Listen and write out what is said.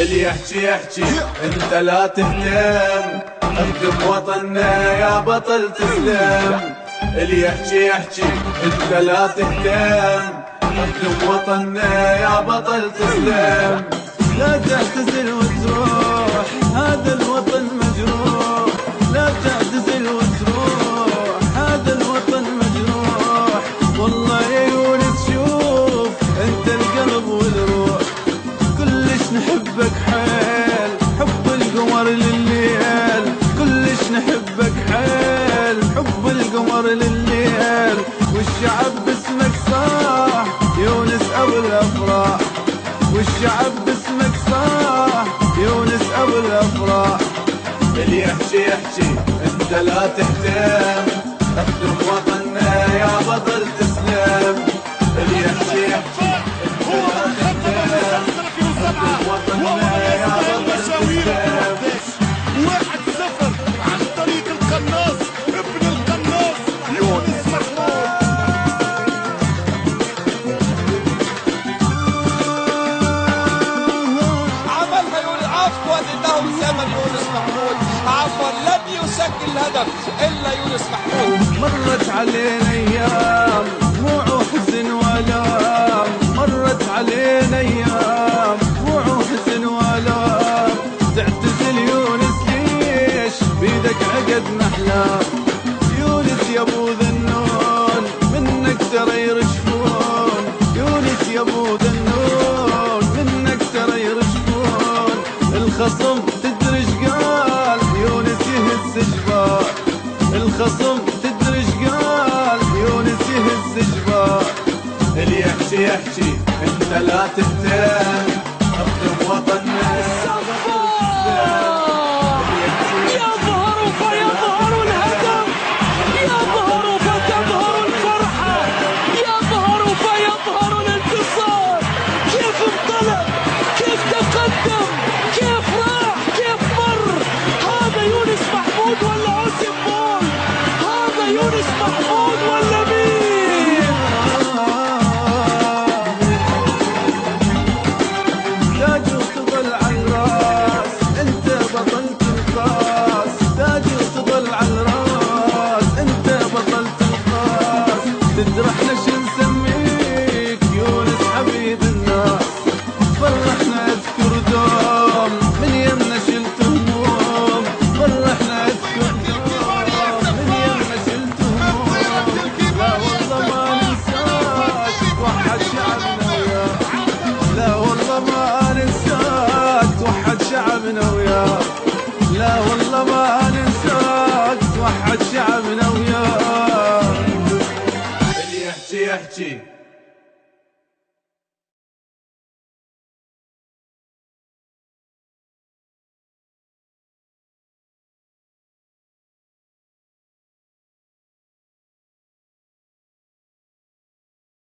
اللي يحكي يحكي انت لا تهتم، اخدم وطننا يا بطل تسلم. اللي يحكي يحكي انت لا تهتم، اخدم وطننا يا بطل تسلم. لا تعتزل وتروح هذا الوطن مجروح، لا تعتزل وتروح هذا الوطن مجروح. والله يا يونس شوف انت القلب والروح، كلش نحبك حيل حب القمر لليل، كلش نحبك حيل حب القمر لليل. والشعب باسمك صاح يونس ابو الافراح، والشعب باسمك صاح يونس ابو الافراح. اللي يحكي يحكي انت لا تهتم، اخدم وطننا يا بطل تسلم. اللي يحكي يحكي انت لا تهتم، اخدم وطننا يا بطل تسلم. 1-0 عن طريق القناص ابن القناص يونس محمود. عملها يونس، عفوا انه زمن يونس محمود، عفوا لم يسجل الهدف الا يونس محمود. مرت علينا ايام دموع وحزن والام، مرت علينا ايام دموع وحزن والام. تعتزل يونس ليش بيدك عقد احلام؟ يونس يا ابو ذنون منك ترى يرشفون، يونس يا ابو ذنون منك ترى يرشفون. الخصم تدري ايش قال يونس يهز جبال، الخصم تدري ايش قال يونس يهز جبال. اللي يحكي يحكي انت لا تهتم، اخدم وطننا يظهر فيظهر الهدف، يظهر فتظهر الفرحة، يظهر فيظهر الانتصار. كيف انطلق، كيف تقدم، كيف راح، كيف مر. هذا يونس محمود ولا عاصم بول؟ هذا يونس محمود ولا مين؟ تاج وتظل على الراس انت بطل تنقاس، تاج وتظل على الراس انت بطل تنقاس. تجرحنا شو نسميك يونس حبيب الناس، فرحنا اذكر دوم من يمنا شلت هموم، فرحنا اذكر دوم من يمنا شلت هموم. لا والله ما ننساك وحد شعبنا وياك، لا والله ما ننساك توحد شعبنا وياك، لا والله ما ننساك توحد شعبنا وياك. اللي يحكي يحكي